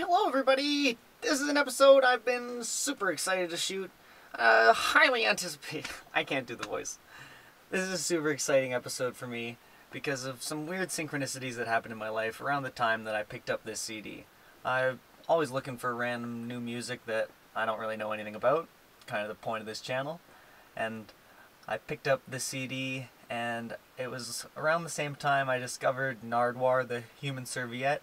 Hello everybody! This is an episode I've been super excited to shoot. Highly anticipated. I can't do the voice. This is a super exciting episode for me because of some weird synchronicities that happened in my life around the time that I picked up this CD. I'm always looking for random new music that I don't really know anything about, kind of the point of this channel, and I picked up this CD and it was around the same time I discovered Nardwuar the Human Serviette.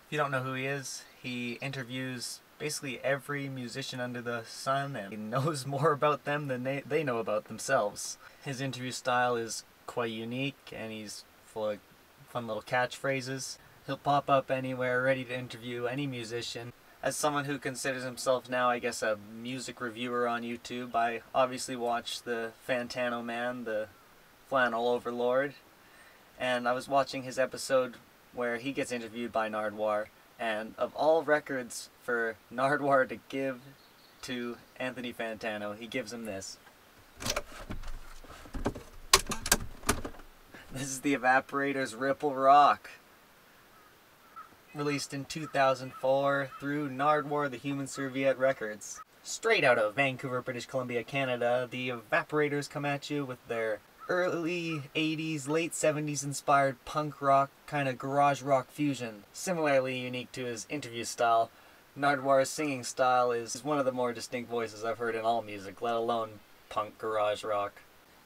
If you don't know who he is, he interviews basically every musician under the sun and he knows more about them than they know about themselves. His interview style is quite unique and he's full of fun little catchphrases. He'll pop up anywhere ready to interview any musician. As someone who considers himself now, I guess, a music reviewer on YouTube, I obviously watch the Fantano Man, the flannel overlord, and I was watching his episode where he gets interviewed by Nardwuar, and of all records for Nardwuar to give to Anthony Fantano, he gives him this. This is the Evaporators Ripple Rock. Released in 2004 through Nardwuar the Human Serviette Records. Straight out of Vancouver, British Columbia, Canada, the Evaporators come at you with their early 80s, late 70s inspired punk rock, kind of garage rock fusion. Similarly unique to his interview style, Nardwuar's singing style is one of the more distinct voices I've heard in all music, let alone punk garage rock.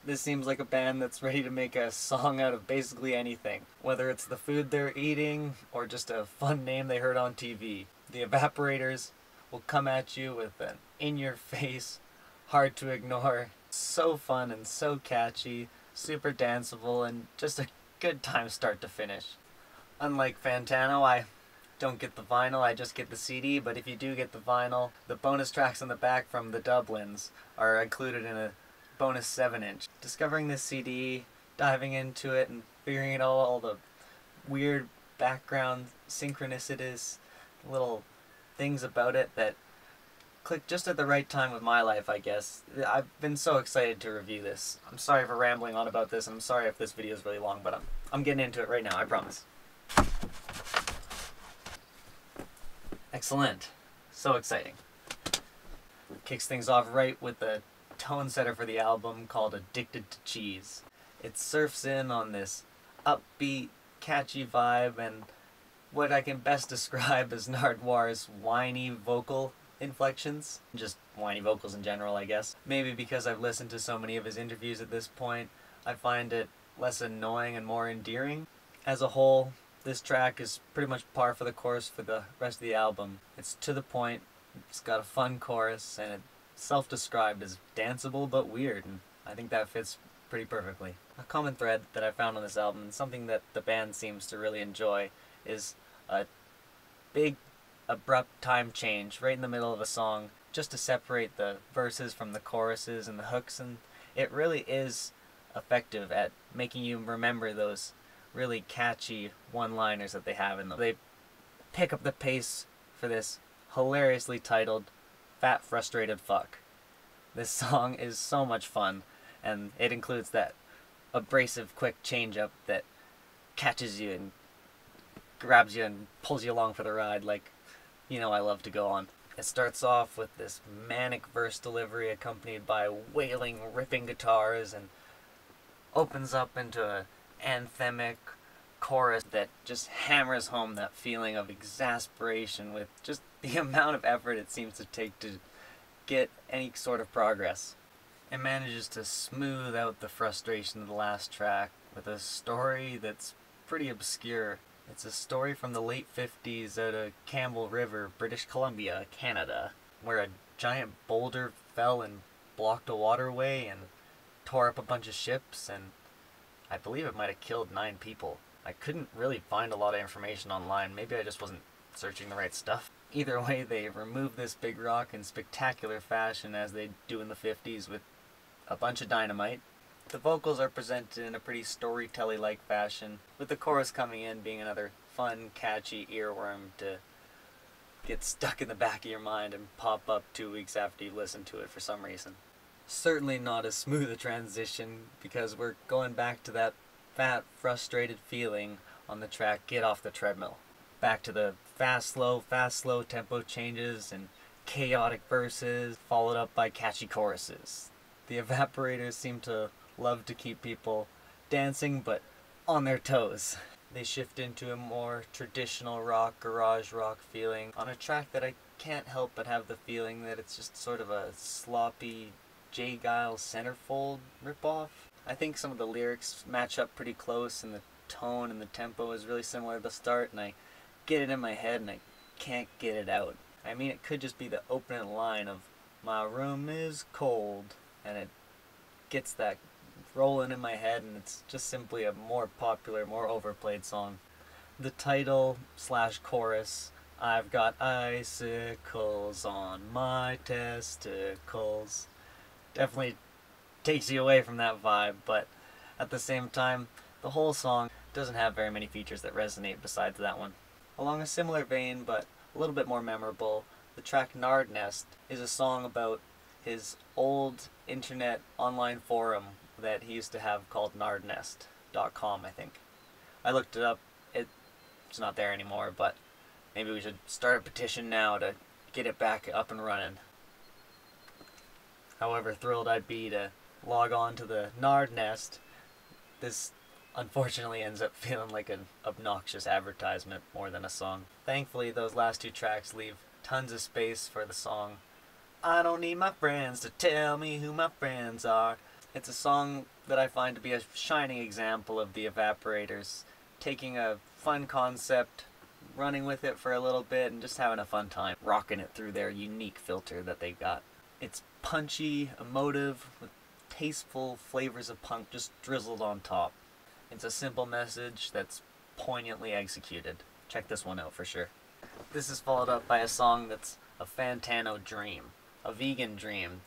This seems like a band that's ready to make a song out of basically anything, whether it's the food they're eating or just a fun name they heard on TV. The Evaporators will come at you with an in-your-face, hard to ignore, so fun and so catchy, super danceable, and just a good time start to finish. Unlike Fantano, I don't get the vinyl, I just get the CD, but if you do get the vinyl, the bonus tracks on the back from the Dublins are included in a bonus 7-inch. Discovering this CD, diving into it, and figuring out all the weird background synchronicities, little things about it that clicked just at the right time with my life, I guess. I've been so excited to review this. I'm sorry for rambling on about this, and I'm sorry if this video is really long, but I'm getting into it right now, I promise. Excellent. So exciting. Kicks things off right with the tone setter for the album called Addicted to Cheese. It surfs in on this upbeat, catchy vibe and what I can best describe as Nardwuar's whiny vocal inflections. Just whiny vocals in general, I guess. Maybe because I've listened to so many of his interviews at this point, I find it less annoying and more endearing. As a whole, this track is pretty much par for the course for the rest of the album. It's to the point, it's got a fun chorus, and it's self-described as danceable but weird, and I think that fits pretty perfectly. A common thread that I found on this album, and something that the band seems to really enjoy, is a big abrupt time change right in the middle of a song just to separate the verses from the choruses and the hooks, and it really is effective at making you remember those really catchy one-liners that they have in them. They pick up the pace for this hilariously titled Fat Frustrated Fuck. This song is so much fun, and it includes that abrasive quick change-up that catches you and grabs you and pulls you along for the ride like, you know, I love to go on. It starts off with this manic verse delivery accompanied by wailing, ripping guitars, and opens up into an anthemic chorus that just hammers home that feeling of exasperation with just the amount of effort it seems to take to get any sort of progress. It manages to smooth out the frustration of the last track with a story that's pretty obscure. It's a story from the late 50s out of Campbell River, British Columbia, Canada, where a giant boulder fell and blocked a waterway and tore up a bunch of ships, and I believe it might have killed 9 people. I couldn't really find a lot of information online. Maybe I just wasn't searching the right stuff. Either way, they remove this big rock in spectacular fashion as they do in the 50s with a bunch of dynamite. The vocals are presented in a pretty storytelling-like fashion, with the chorus coming in being another fun, catchy earworm to get stuck in the back of your mind and pop up 2 weeks after you listen to it for some reason. Certainly not as smooth a transition, because we're going back to that fat, frustrated feeling on the track Get Off the Treadmill. Back to the fast, slow tempo changes and chaotic verses, followed up by catchy choruses. The Evaporators seem to love to keep people dancing, but on their toes. They shift into a more traditional rock, garage rock feeling on a track that I can't help but have the feeling that it's just sort of a sloppy J. Giles centerfold ripoff. I think some of the lyrics match up pretty close, and the tone and the tempo is really similar at the start, and I get it in my head and I can't get it out. I mean, it could just be the opening line of "My room is cold," and it gets that rolling in my head, and it's just simply a more popular, more overplayed song. The title / chorus, "I've got icicles on my testicles," definitely takes you away from that vibe, but at the same time, the whole song doesn't have very many features that resonate besides that one. Along a similar vein, but a little bit more memorable, the track Nard Nest is a song about his old internet online forum that he used to have called nardnest.com, I think. I looked it up, it's not there anymore, but maybe we should start a petition now to get it back up and running. However thrilled I'd be to log on to the Nard Nest, this unfortunately ends up feeling like an obnoxious advertisement more than a song. Thankfully, those last two tracks leave tons of space for the song "I Don't Need My Friends to Tell Me Who My Friends Are." It's a song that I find to be a shining example of the Evaporators taking a fun concept, running with it for a little bit, and just having a fun time, rocking it through their unique filter that they've got. It's punchy, emotive, with tasteful flavors of punk just drizzled on top. It's a simple message that's poignantly executed. Check this one out for sure. This is followed up by a song that's a Fantano dream, a vegan dream.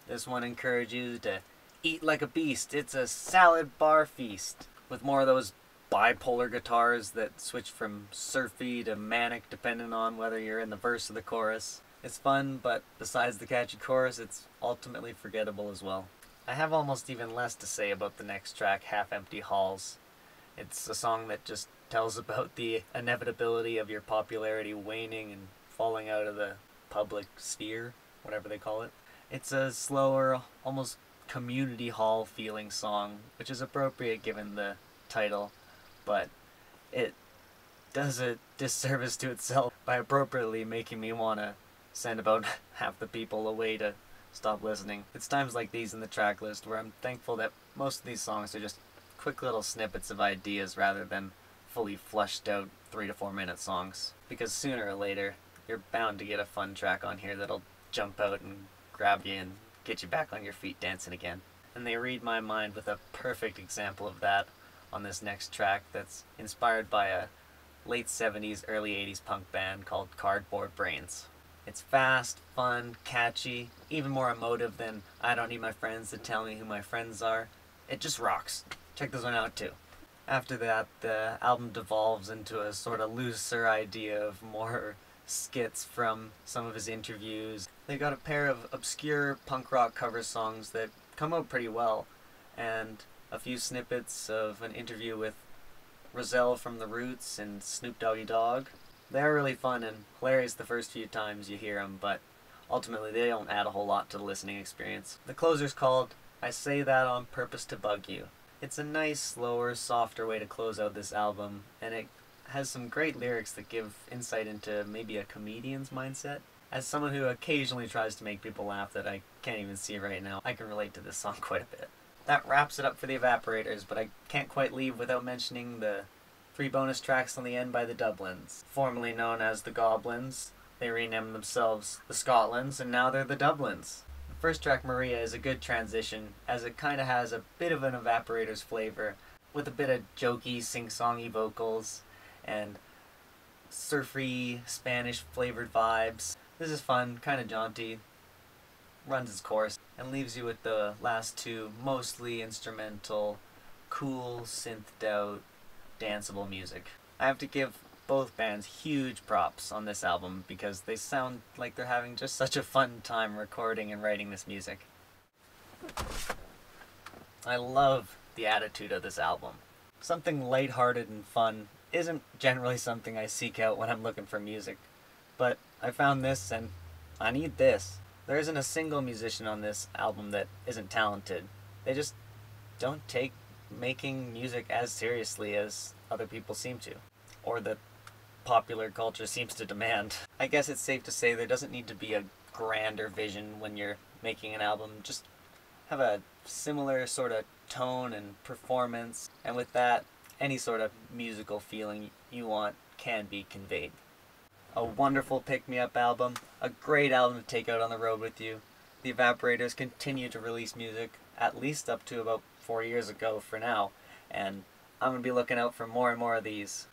This one encourages you to eat like a beast. It's a salad bar feast, with more of those bipolar guitars that switch from surfy to manic depending on whether you're in the verse or the chorus. It's fun, but besides the catchy chorus, it's ultimately forgettable as well. I have almost even less to say about the next track, Half Empty Halls. It's a song that just tells about the inevitability of your popularity waning and falling out of the public sphere, whatever they call it. It's a slower, almost community hall feeling song, which is appropriate given the title, but it does a disservice to itself by appropriately making me want to send about half the people away to stop listening. It's times like these in the track list where I'm thankful that most of these songs are just quick little snippets of ideas rather than fully fleshed out 3 to 4 minute songs, because sooner or later you're bound to get a fun track on here that'll jump out and grab you and get you back on your feet dancing again. And they read my mind with a perfect example of that on this next track that's inspired by a late 70s, early 80s punk band called Cardboard Brains. It's fast, fun, catchy, even more emotive than "I Don't Need My Friends to Tell Me Who My Friends Are." It just rocks. Check this one out too. After that, the album devolves into a sort of looser idea of more skits from some of his interviews. They got a pair of obscure punk rock cover songs that come out pretty well, and a few snippets of an interview with Rozelle from The Roots and Snoop Doggy Dogg. They're really fun and hilarious the first few times you hear them, but ultimately they don't add a whole lot to the listening experience. The closer's called "I Say That on Purpose to Bug You." It's a nice, slower, softer way to close out this album, and it has some great lyrics that give insight into maybe a comedian's mindset. As someone who occasionally tries to make people laugh that I can't even see right now, I can relate to this song quite a bit. That wraps it up for the Evaporators, but I can't quite leave without mentioning the 3 bonus tracks on the end by the Dublins. Formerly known as the Goblins, they renamed themselves the Scotlands, and now they're the Dublins. The first track, Maria, is a good transition, as it kind of has a bit of an Evaporators flavor, with a bit of jokey, sing-songy vocals, and surfy, Spanish-flavored vibes. This is fun, kind of jaunty, runs its course, and leaves you with the last 2 mostly instrumental, cool, synthed-out, danceable music. I have to give both bands huge props on this album because they sound like they're having just such a fun time recording and writing this music. I love the attitude of this album. Something lighthearted and fun isn't generally something I seek out when I'm looking for music, but I found this and I need this. There isn't a single musician on this album that isn't talented. They just don't take making music as seriously as other people seem to, or the popular culture seems to demand. I guess it's safe to say there doesn't need to be a grander vision when you're making an album. Just have a similar sort of tone and performance, and with that, any sort of musical feeling you want can be conveyed. A wonderful pick-me-up album, a great album to take out on the road with you. The Evaporators continue to release music, at least up to about 4 years ago for now, and I'm going to be looking out for more and more of these.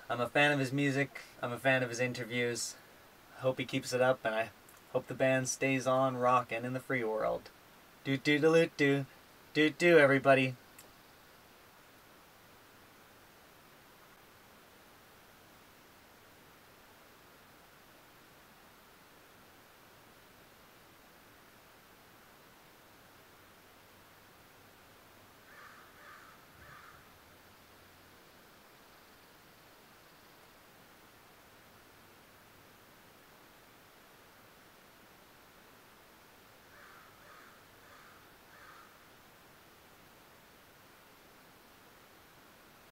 I'm a fan of his music, I'm a fan of his interviews. I hope he keeps it up, and I hope the band stays on rockin' in the free world. Do do do do do do everybody.